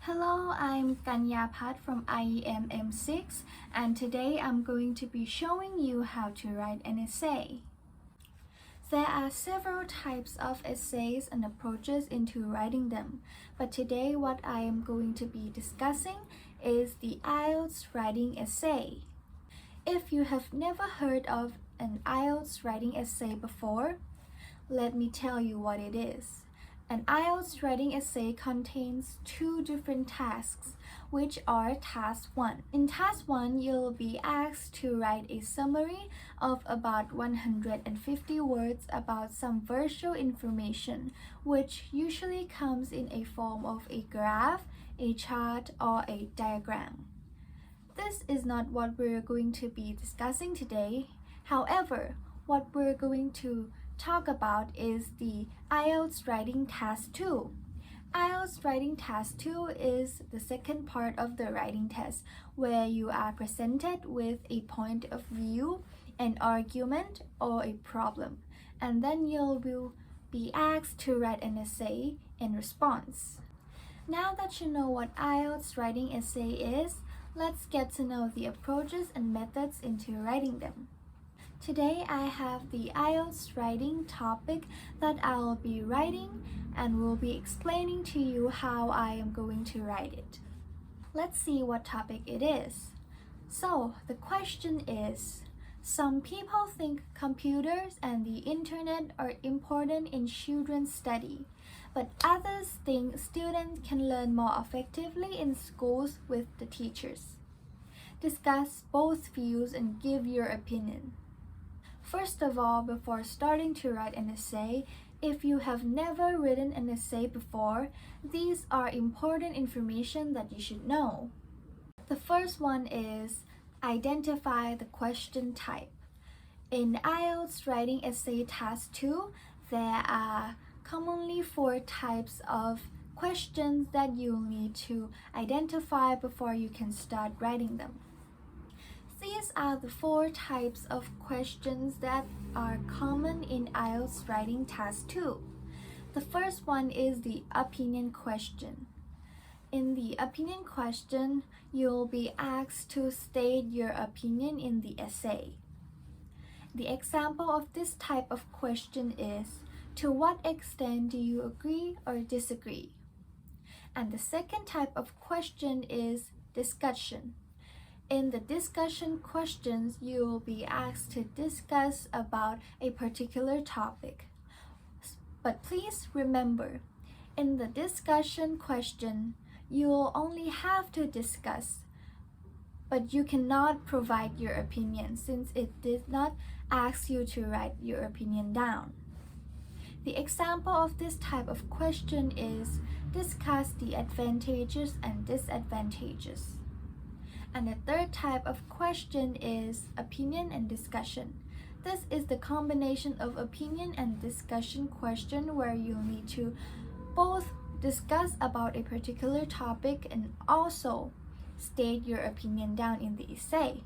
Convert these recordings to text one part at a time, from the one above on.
Hello, I'm KANYAPAT from IEM 6 and today I'm going to be showing you how to write an essay. There are several types of essays and approaches into writing them, but today what I am going to be discussing is the IELTS writing essay. If you have never heard of an IELTS writing essay before, let me tell you what it is. An IELTS writing essay contains two different tasks, which are Task 1. In Task 1, you'll be asked to write a summary of about 150 words about some visual information, which usually comes in a form of a graph, a chart, or a diagram. This is not what we're going to be discussing today. However, what we're going to talk about is the IELTS Writing Task 2. IELTS Writing Task 2 is the second part of the writing test where you are presented with a point of view, an argument, or a problem, and then you will be asked to write an essay in response. Now that you know what IELTS writing essay is, let's get to know the approaches and methods into writing them. Today I have the IELTS writing topic that I'll be writing and will be explaining to you how I am going to write it. Let's see what topic it is. So the question is, some people think computers and the internet are important in children's study, but others think students can learn more effectively in schools with the teachers. Discuss both views and give your opinion. First of all, before starting to write an essay, if you have never written an essay before, these are important information that you should know. The first one is identify the question type. In IELTS Writing Essay Task 2, there are commonly 4 types of questions that you'll need to identify before you can start writing them. These are the 4 types of questions that are common in IELTS Writing Task 2. The first one is the opinion question. In the opinion question, you'll be asked to state your opinion in the essay. The example of this type of question is, to what extent do you agree or disagree? And the second type of question is discussion. In the discussion questions, you will be asked to discuss about a particular topic. But please remember, in the discussion question, you will only have to discuss, but you cannot provide your opinion since it did not ask you to write your opinion down. The example of this type of question is, discuss the advantages and disadvantages. And the third type of question is opinion and discussion. This is the combination of opinion and discussion question where you need to both discuss about a particular topic and also state your opinion down in the essay.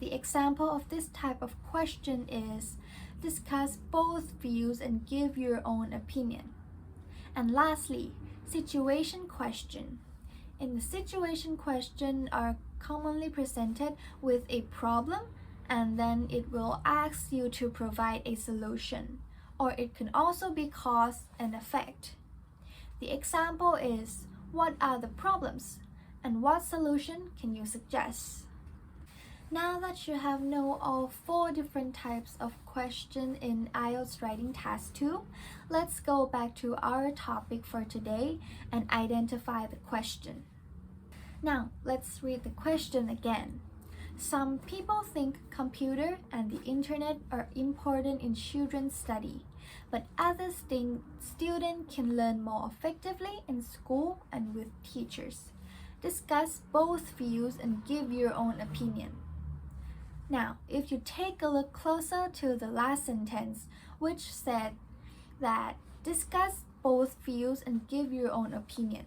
The example of this type of question is, discuss both views and give your own opinion. And lastly, situation question. In the situation question are commonly presented with a problem and then it will ask you to provide a solution, or it can also be cause and effect. The example is, what are the problems and what solution can you suggest? Now that you have known all 4 different types of questions in IELTS Writing Task 2, let's go back to our topic for today and identify the question. Now, let's read the question again. Some people think computer and the internet are important in children's study, but others think students can learn more effectively in school and with teachers. Discuss both views and give your own opinion. Now, if you take a look closer to the last sentence, which said that discuss both views and give your own opinion,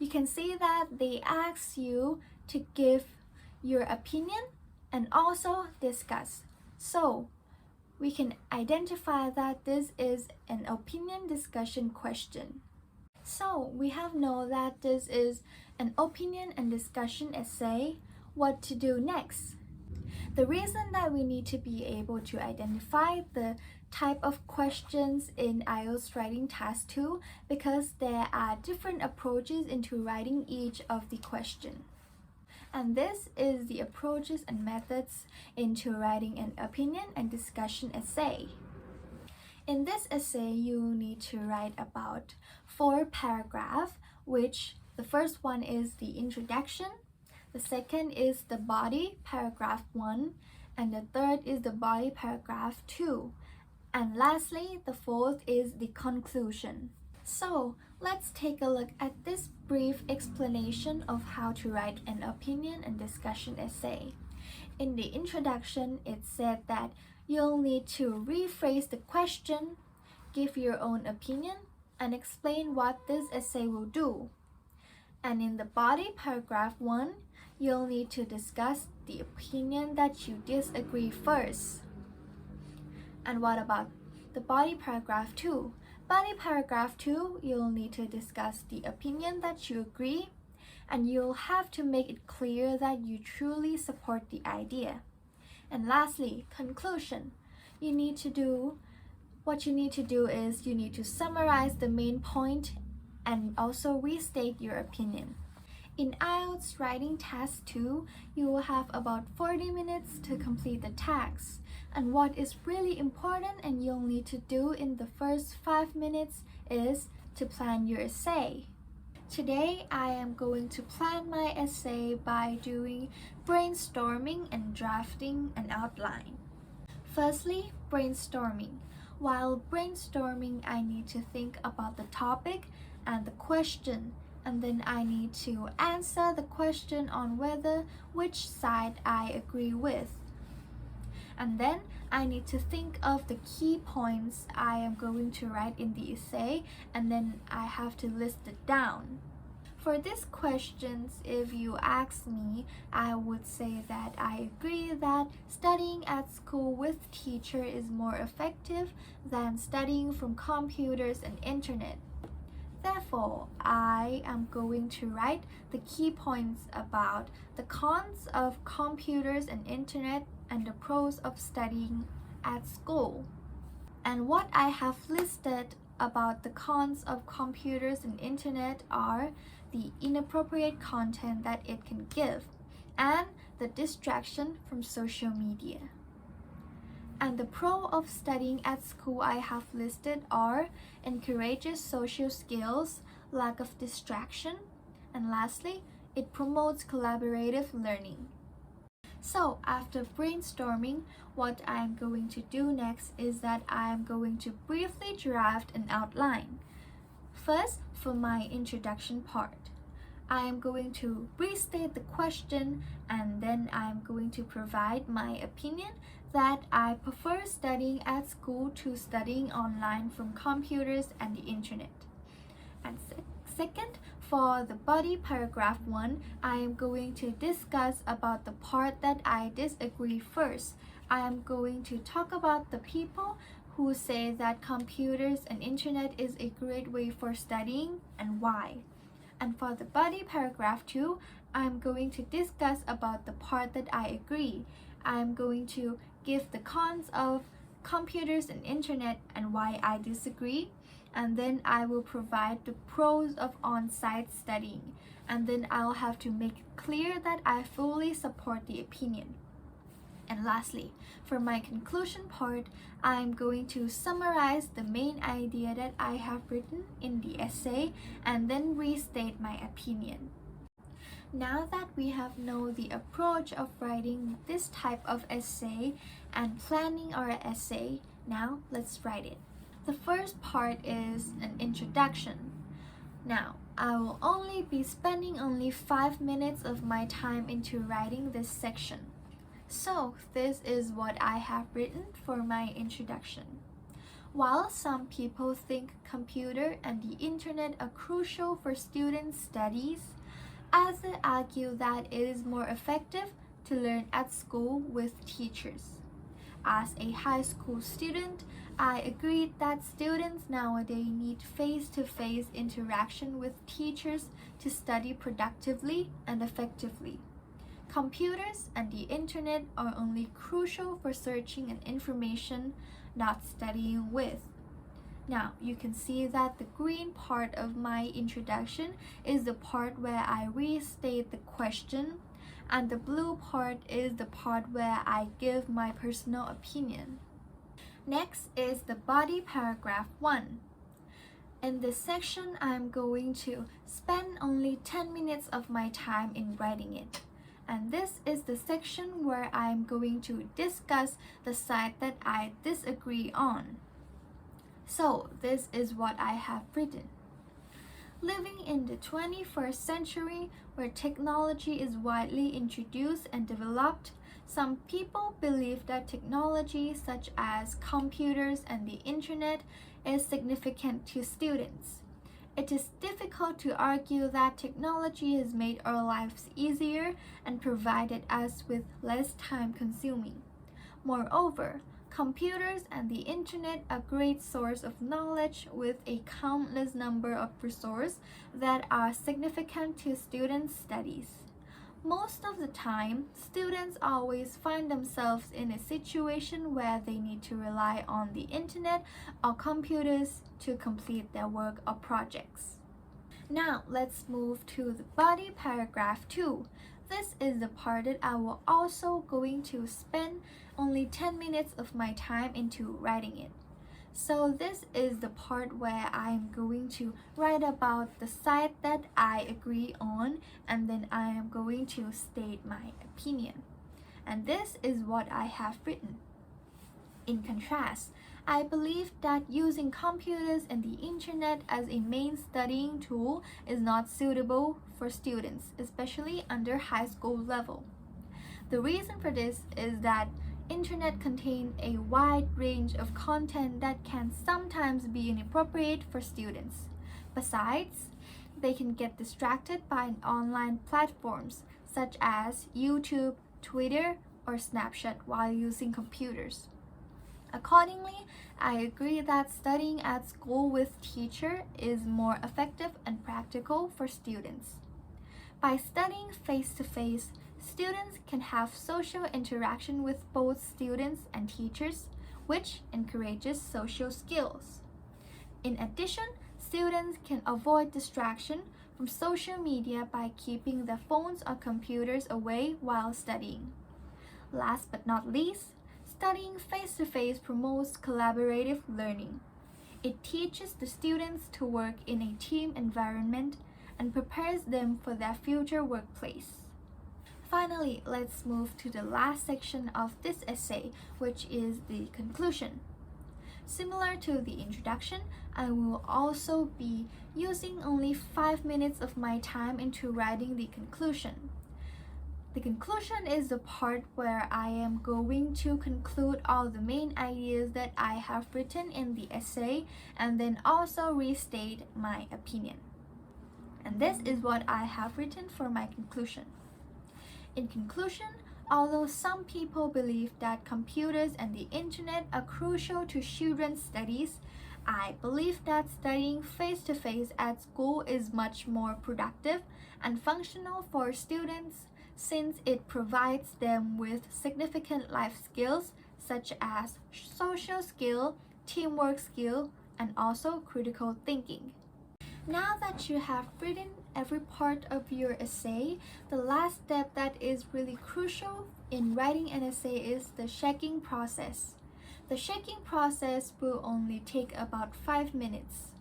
you can see that they ask you to give your opinion and also discuss. So we can identify that this is an opinion discussion question. So we have known that this is an opinion and discussion essay. What to do next? The reason that we need to be able to identify the type of questions in IELTS Writing Task 2 because there are different approaches into writing each of the question. And this is the approaches and methods into writing an opinion and discussion essay. In this essay, you need to write about 4 paragraphs, which the first one is the introduction, the second is the body, paragraph 1, and the third is the body, paragraph 2. And lastly, the fourth is the conclusion. So let's take a look at this brief explanation of how to write an opinion and discussion essay. In the introduction, it said that you'll need to rephrase the question, give your own opinion, and explain what this essay will do. And in the body, paragraph 1, you'll need to discuss the opinion that you disagree first. And what about the body, paragraph 2? Body, paragraph 2, you'll need to discuss the opinion that you agree, and you'll have to make it clear that you truly support the idea. And lastly, conclusion. What you need to do is you need to summarize the main point and also restate your opinion. In IELTS Writing Task 2, you will have about 40 minutes to complete the task. And what is really important and you'll need to do in the first 5 minutes is to plan your essay. Today, I am going to plan my essay by doing brainstorming and drafting an outline. Firstly, brainstorming. While brainstorming, I need to think about the topic and the question, and then I need to answer the question on which side I agree with. And then I need to think of the key points I am going to write in the essay, and then I have to list it down. For these questions, if you ask me, I would say that I agree that studying at school with teacher is more effective than studying from computers and internet. Therefore, I am going to write the key points about the cons of computers and internet and the pros of studying at school. And what I have listed about the cons of computers and internet are the inappropriate content that it can give and the distraction from social media. And the pro of studying at school I have listed are encourages social skills, lack of distraction, and lastly, it promotes collaborative learning. So after brainstorming, what I am going to do next is that I am going to briefly draft an outline. First, for my introduction part, I am going to restate the question and then I am going to provide my opinion that I prefer studying at school to studying online from computers and the internet. And second, for the body paragraph 1, I am going to discuss about the part that I disagree first. I am going to talk about the people who say that computers and internet is a great way for studying and why. And for the body paragraph 2, I'm going to discuss about the part that I agree. I'm going to give the cons of computers and internet and why I disagree. And then I will provide the pros of on-site studying. And then I'll have to make it clear that I fully support the opinion. And lastly, for my conclusion part, I'm going to summarize the main idea that I have written in the essay and then restate my opinion. Now that we have known the approach of writing this type of essay and planning our essay, now let's write it. The first part is an introduction. Now, I will only be spending only 5 minutes of my time into writing this section. So, this is what I have written for my introduction. While some people think computer and the internet are crucial for student studies, others argue that it is more effective to learn at school with teachers. As a high school student, I agreed that students nowadays need face-to-face interaction with teachers to study productively and effectively. Computers and the internet are only crucial for searching and information, not studying with. Now, you can see that the green part of my introduction is the part where I restate the question, and the blue part is the part where I give my personal opinion. Next is the body paragraph 1. In this section, I'm going to spend only 10 minutes of my time in writing it. And this is the section where I'm going to discuss the side that I disagree on. So, this is what I have written. Living in the 21st century, where technology is widely introduced and developed, some people believe that technology such as computers and the internet is significant to students. It is difficult to argue that technology has made our lives easier and provided us with less time consuming. Moreover, computers and the internet are a great source of knowledge with a countless number of resources that are significant to students' studies. Most of the time, students always find themselves in a situation where they need to rely on the internet or computers to complete their work or projects. Now, let's move to the body paragraph 2. This is the part that I will also going to spend only 10 minutes of my time into writing it. So this is the part where I'm going to write about the side that I agree on, and then I am going to state my opinion. And this is what I have written. In contrast, I believe that using computers and the internet as a main studying tool is not suitable for students, especially under high school level. The reason for this is that internet contains a wide range of content that can sometimes be inappropriate for students. Besides, they can get distracted by online platforms such as YouTube, Twitter, or Snapchat while using computers. Accordingly, I agree that studying at school with teacher is more effective and practical for students. By studying face-to-face, students can have social interaction with both students and teachers, which encourages social skills. In addition, students can avoid distraction from social media by keeping their phones or computers away while studying. Last but not least, studying face-to-face promotes collaborative learning. It teaches the students to work in a team environment and prepares them for their future workplace. Finally, let's move to the last section of this essay, which is the conclusion. Similar to the introduction, I will also be using only 5 minutes of my time into writing the conclusion. The conclusion is the part where I am going to conclude all the main ideas that I have written in the essay and then also restate my opinion. And this is what I have written for my conclusion. In conclusion, although some people believe that computers and the internet are crucial to children's studies, I believe that studying face-to-face at school is much more productive and functional for students since it provides them with significant life skills such as social skill, teamwork skill, and also critical thinking. Now that you have written every part of your essay, the last step that is really crucial in writing an essay is the checking process. The checking process will only take about 5 minutes.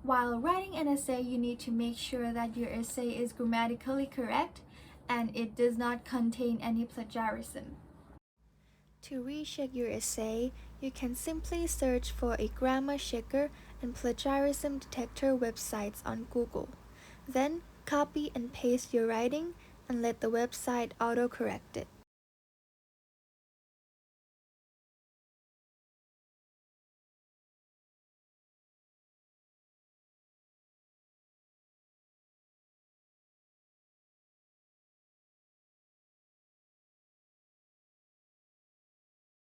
While writing an essay, you need to make sure that your essay is grammatically correct and it does not contain any plagiarism. To recheck your essay, you can simply search for a grammar checker and plagiarism detector websites on Google. Then, copy and paste your writing and let the website autocorrect it.